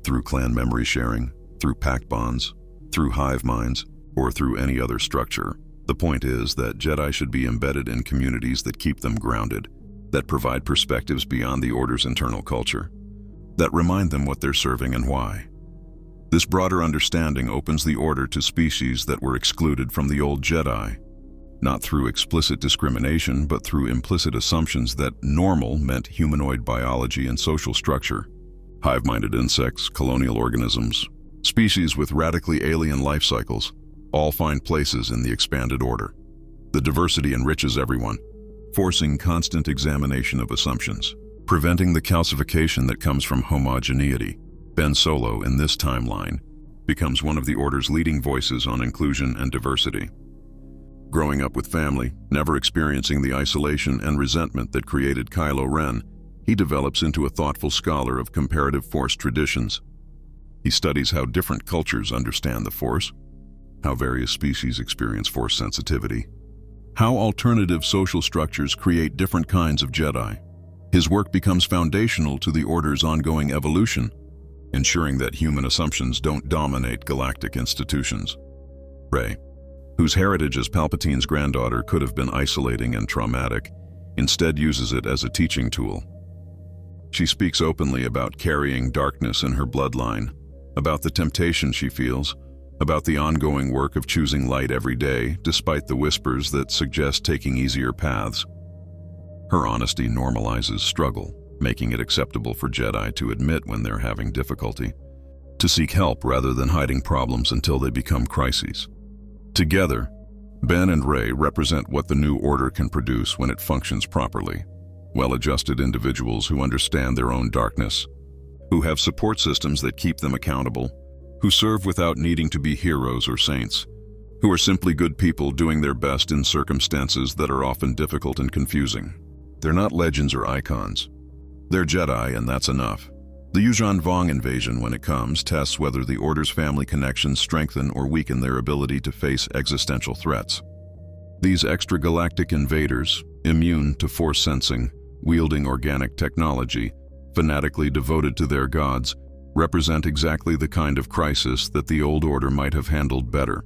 through clan memory sharing, through pact bonds, through hive minds, or through any other structure, the point is that Jedi should be embedded in communities that keep them grounded, that provide perspectives beyond the Order's internal culture, that remind them what they're serving and why. This broader understanding opens the Order to species that were excluded from the old Jedi, not through explicit discrimination, but through implicit assumptions that normal meant humanoid biology and social structure. Hive-minded insects, colonial organisms, species with radically alien life cycles all find places in the expanded Order. The diversity enriches everyone, forcing constant examination of assumptions, preventing the calcification that comes from homogeneity. Ben Solo, in this timeline, becomes one of the Order's leading voices on inclusion and diversity. Growing up with family, never experiencing the isolation and resentment that created Kylo Ren, he develops into a thoughtful scholar of comparative Force traditions. He studies how different cultures understand the Force, how various species experience Force sensitivity, how alternative social structures create different kinds of Jedi. His work becomes foundational to the Order's ongoing evolution, ensuring that human assumptions don't dominate galactic institutions. Rey, whose heritage as Palpatine's granddaughter could have been isolating and traumatic, instead uses it as a teaching tool. She speaks openly about carrying darkness in her bloodline, about the temptation she feels, about the ongoing work of choosing light every day, despite the whispers that suggest taking easier paths. Her honesty normalizes struggle, making it acceptable for Jedi to admit when they're having difficulty, to seek help rather than hiding problems until they become crises. Together, Ben and Rey represent what the new Order can produce when it functions properly: well-adjusted individuals who understand their own darkness, who have support systems that keep them accountable, who serve without needing to be heroes or saints, who are simply good people doing their best in circumstances that are often difficult and confusing. They're not legends or icons. They're Jedi, and that's enough. The Yuuzhan Vong invasion, when it comes, tests whether the Order's family connections strengthen or weaken their ability to face existential threats. These extragalactic invaders, immune to Force sensing, wielding organic technology, fanatically devoted to their gods, represent exactly the kind of crisis that the old order might have handled better.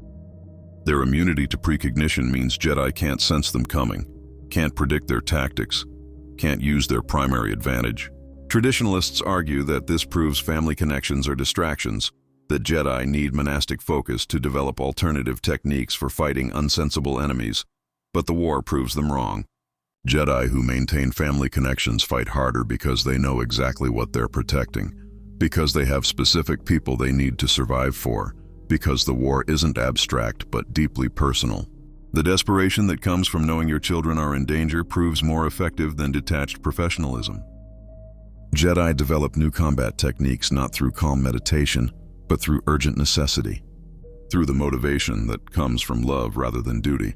Their immunity to precognition means Jedi can't sense them coming, can't predict their tactics, can't use their primary advantage. Traditionalists argue that this proves family connections are distractions, that Jedi need monastic focus to develop alternative techniques for fighting unsensible enemies, but the war proves them wrong. Jedi who maintain family connections fight harder because they know exactly what they're protecting, because they have specific people they need to survive for, because the war isn't abstract but deeply personal. The desperation that comes from knowing your children are in danger proves more effective than detached professionalism. Jedi develop new combat techniques not through calm meditation, but through urgent necessity, through the motivation that comes from love rather than duty.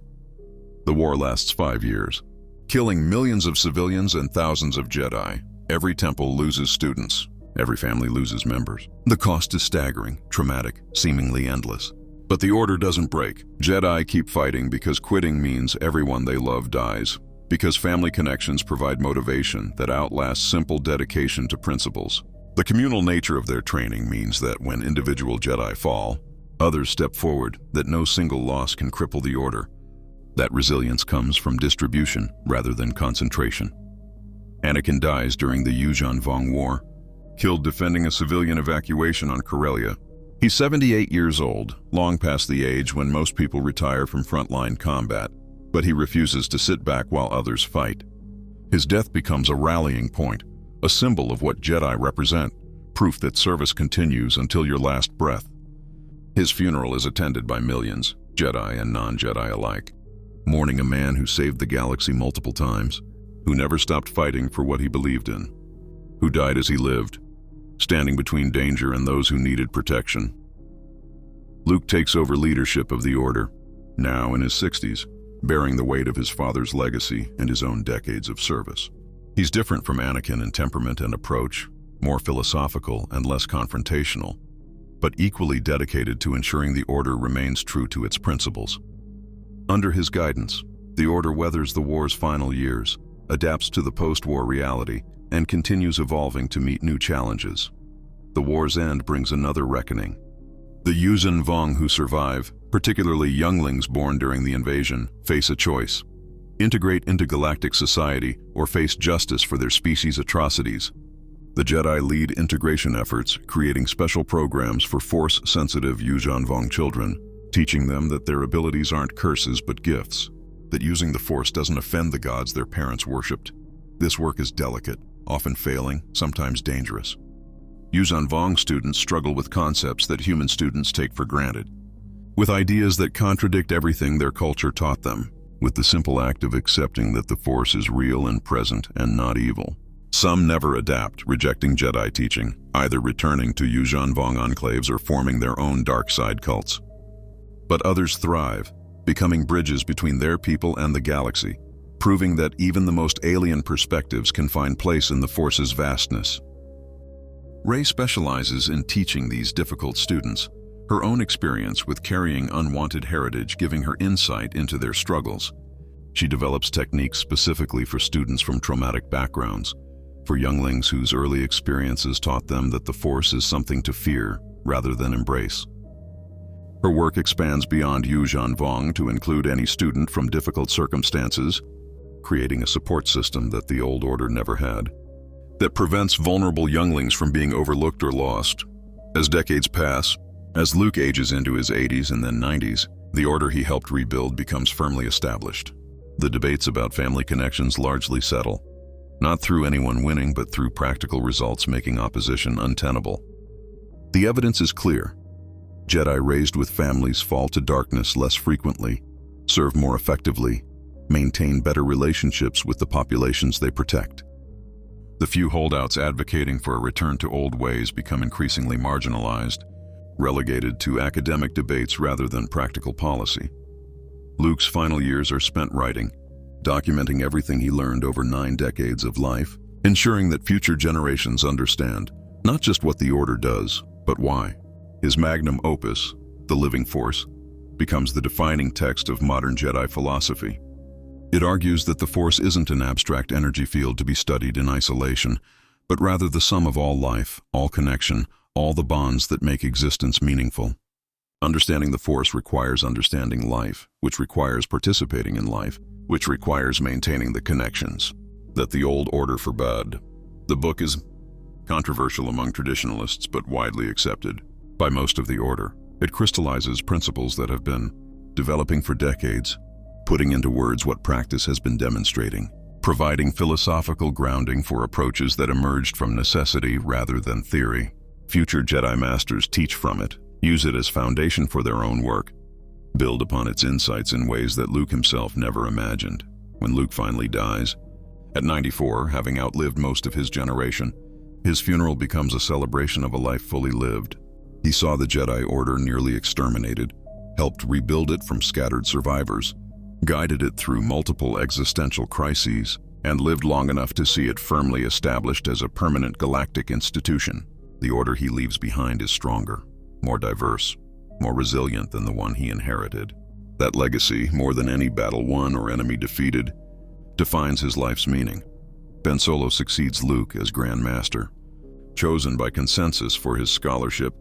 The war lasts 5 years, killing millions of civilians and thousands of Jedi. Every temple loses students. Every family loses members. The cost is staggering, traumatic, seemingly endless. But the order doesn't break. Jedi keep fighting because quitting means everyone they love dies, because family connections provide motivation that outlasts simple dedication to principles. The communal nature of their training means that when individual Jedi fall, others step forward, that no single loss can cripple the order. That resilience comes from distribution rather than concentration. Anakin dies during the Yuuzhan Vong War, killed defending a civilian evacuation on Corellia. He's 78 years old, long past the age when most people retire from frontline combat, but he refuses to sit back while others fight. His death becomes a rallying point, a symbol of what Jedi represent, proof that service continues until your last breath. His funeral is attended by millions, Jedi and non-Jedi alike, mourning a man who saved the galaxy multiple times, who never stopped fighting for what he believed in, who died as he lived, standing between danger and those who needed protection. Luke takes over leadership of the Order, now in his 60s, bearing the weight of his father's legacy and his own decades of service. He's different from Anakin in temperament and approach, more philosophical and less confrontational, but equally dedicated to ensuring the Order remains true to its principles. Under his guidance, the Order weathers the war's final years, adapts to the post-war reality, and continues evolving to meet new challenges. The war's end brings another reckoning. The Yuuzhan Vong who survive, particularly younglings born during the invasion, face a choice: integrate into galactic society or face justice for their species' atrocities. The Jedi lead integration efforts, creating special programs for Force-sensitive Yuuzhan Vong children, teaching them that their abilities aren't curses but gifts, that using the Force doesn't offend the gods their parents worshipped. This work is delicate, often failing, sometimes dangerous. Yuuzhan Vong students struggle with concepts that human students take for granted, with ideas that contradict everything their culture taught them, with the simple act of accepting that the Force is real and present and not evil. Some never adapt, rejecting Jedi teaching, either returning to Yuuzhan Vong enclaves or forming their own dark side cults. But others thrive, becoming bridges between their people and the galaxy, proving that even the most alien perspectives can find place in the Force's vastness. Rey specializes in teaching these difficult students, her own experience with carrying unwanted heritage giving her insight into their struggles. She develops techniques specifically for students from traumatic backgrounds, for younglings whose early experiences taught them that the Force is something to fear rather than embrace. Her work expands beyond Yuuzhan Vong to include any student from difficult circumstances, creating a support system that the old order never had, that prevents vulnerable younglings from being overlooked or lost. As decades pass, as Luke ages into his 80s and then 90s, the order he helped rebuild becomes firmly established. The debates about family connections largely settle, not through anyone winning, but through practical results making opposition untenable. The evidence is clear. Jedi raised with families fall to darkness less frequently, serve more effectively, maintain better relationships with the populations they protect. The few holdouts advocating for a return to old ways become increasingly marginalized, relegated to academic debates rather than practical policy. Luke's final years are spent writing, documenting everything he learned over 9 decades of life, ensuring that future generations understand not just what the Order does, but why. His magnum opus, The Living Force, becomes the defining text of modern Jedi philosophy. It argues that the Force isn't an abstract energy field to be studied in isolation, but rather the sum of all life, all connection, all the bonds that make existence meaningful. Understanding the Force requires understanding life, which requires participating in life, which requires maintaining the connections that the old order forbade. The book is controversial among traditionalists but widely accepted by most of the order. It crystallizes principles that have been developing for decades, putting into words what practice has been demonstrating, providing philosophical grounding for approaches that emerged from necessity rather than theory. Future Jedi Masters teach from it, use it as foundation for their own work, build upon its insights in ways that Luke himself never imagined. When Luke finally dies, at 94, having outlived most of his generation, his funeral becomes a celebration of a life fully lived. He saw the Jedi Order nearly exterminated, helped rebuild it from scattered survivors, guided it through multiple existential crises, and lived long enough to see it firmly established as a permanent galactic institution. The order he leaves behind is stronger, more diverse, more resilient than the one he inherited. That legacy, more than any battle won or enemy defeated, defines his life's meaning. Ben Solo succeeds Luke as Grand Master, chosen by consensus for his scholarship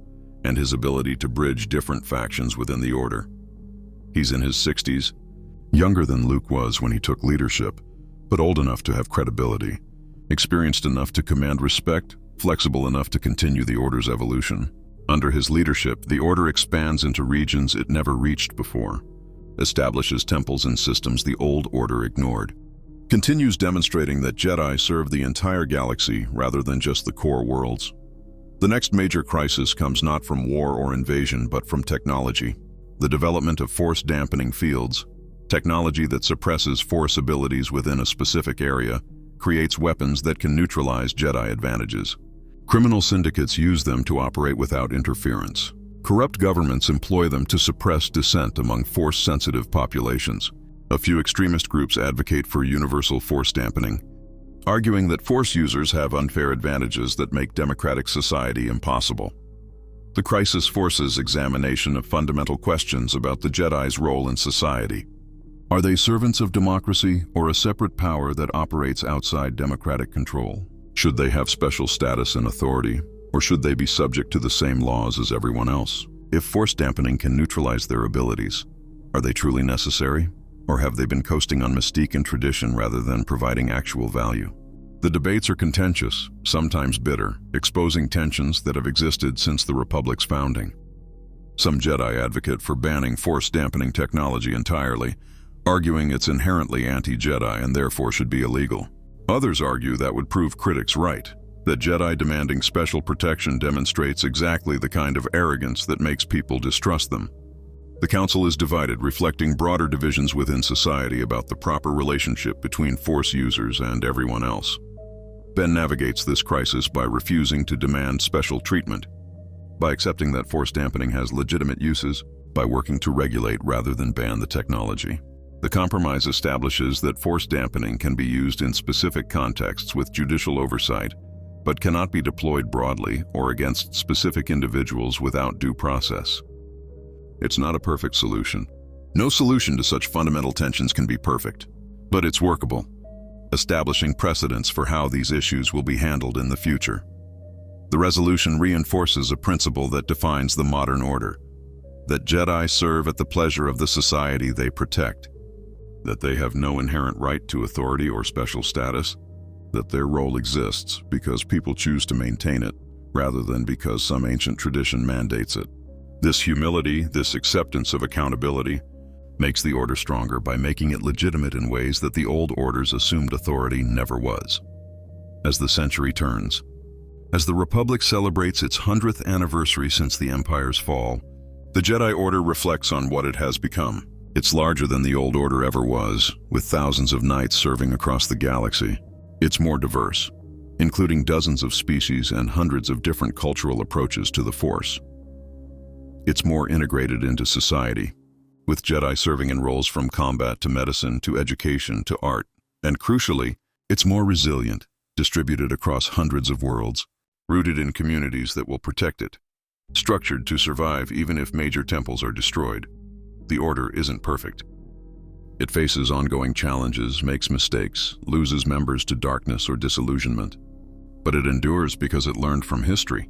and his ability to bridge different factions within the Order. He's in his 60s, younger than Luke was when he took leadership, but old enough to have credibility, experienced enough to command respect, flexible enough to continue the Order's evolution. Under his leadership, the Order expands into regions it never reached before, establishes temples and systems the old Order ignored, continues demonstrating that Jedi serve the entire galaxy rather than just the core worlds. The next major crisis comes not from war or invasion, but from technology. The development of force-dampening fields, technology that suppresses Force abilities within a specific area, creates weapons that can neutralize Jedi advantages. Criminal syndicates use them to operate without interference. Corrupt governments employ them to suppress dissent among Force-sensitive populations. A few extremist groups advocate for universal Force dampening, arguing that Force users have unfair advantages that make democratic society impossible. The crisis forces examination of fundamental questions about the Jedi's role in society. Are they servants of democracy or a separate power that operates outside democratic control? Should they have special status and authority, or should they be subject to the same laws as everyone else? If Force dampening can neutralize their abilities, are they truly necessary? Or have they been coasting on mystique and tradition rather than providing actual value? The debates are contentious, sometimes bitter, exposing tensions that have existed since the Republic's founding. Some Jedi advocate for banning Force-dampening technology entirely, arguing it's inherently anti-Jedi and therefore should be illegal. Others argue that would prove critics right, that Jedi demanding special protection demonstrates exactly the kind of arrogance that makes people distrust them. The Council is divided, reflecting broader divisions within society about the proper relationship between Force users and everyone else. Ben navigates this crisis by refusing to demand special treatment, by accepting that Force dampening has legitimate uses, by working to regulate rather than ban the technology. The compromise establishes that Force dampening can be used in specific contexts with judicial oversight, but cannot be deployed broadly or against specific individuals without due process. It's not a perfect solution. No solution to such fundamental tensions can be perfect, but it's workable, establishing precedents for how these issues will be handled in the future. The resolution reinforces a principle that defines the modern order, that Jedi serve at the pleasure of the society they protect, that they have no inherent right to authority or special status, that their role exists because people choose to maintain it, rather than because some ancient tradition mandates it. This humility, this acceptance of accountability, makes the order stronger by making it legitimate in ways that the old order's assumed authority never was. As the century turns, as the Republic celebrates its 100th anniversary since the Empire's fall, the Jedi Order reflects on what it has become. It's larger than the old order ever was, with thousands of knights serving across the galaxy. It's more diverse, including dozens of species and hundreds of different cultural approaches to the Force. It's more integrated into society, with Jedi serving in roles from combat to medicine to education to art. And crucially, it's more resilient, distributed across hundreds of worlds, rooted in communities that will protect it, structured to survive even if major temples are destroyed. The Order isn't perfect. It faces ongoing challenges, makes mistakes, loses members to darkness or disillusionment. But it endures because it learned from history.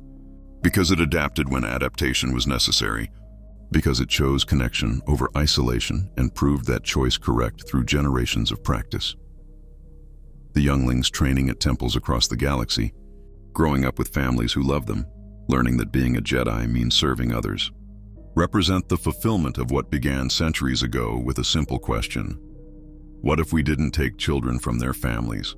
Because it adapted when adaptation was necessary. Because it chose connection over isolation and proved that choice correct through generations of practice. The younglings training at temples across the galaxy, growing up with families who love them, learning that being a Jedi means serving others, represent the fulfillment of what began centuries ago with a simple question: what if we didn't take children from their families?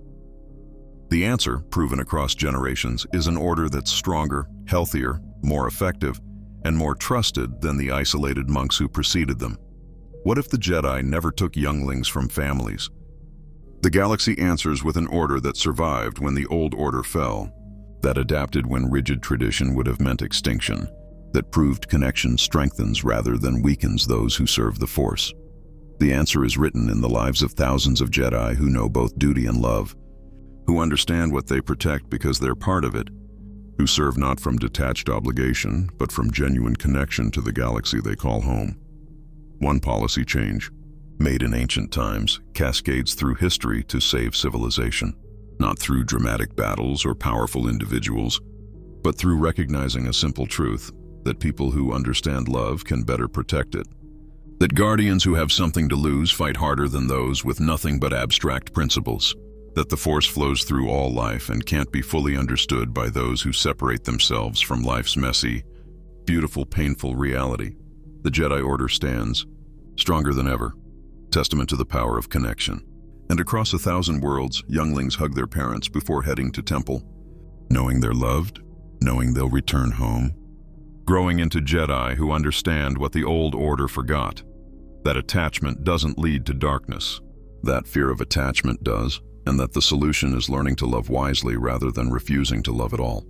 The answer, proven across generations, is an order that's stronger, healthier, more effective, and more trusted than the isolated monks who preceded them. What if the Jedi never took younglings from families? The galaxy answers with an order that survived when the old order fell, that adapted when rigid tradition would have meant extinction, that proved connection strengthens rather than weakens those who serve the Force. The answer is written in the lives of thousands of Jedi who know both duty and love, who understand what they protect because they're part of it, who serve not from detached obligation, but from genuine connection to the galaxy they call home. One policy change, made in ancient times, cascades through history to save civilization, not through dramatic battles or powerful individuals, but through recognizing a simple truth, that people who understand love can better protect it, that guardians who have something to lose fight harder than those with nothing but abstract principles, that the Force flows through all life and can't be fully understood by those who separate themselves from life's messy, beautiful, painful reality. The Jedi Order stands, stronger than ever, testament to the power of connection. And across 1,000 worlds, younglings hug their parents before heading to temple, knowing they're loved, knowing they'll return home, growing into Jedi who understand what the old order forgot, that attachment doesn't lead to darkness, that fear of attachment does, and that the solution is learning to love wisely rather than refusing to love at all.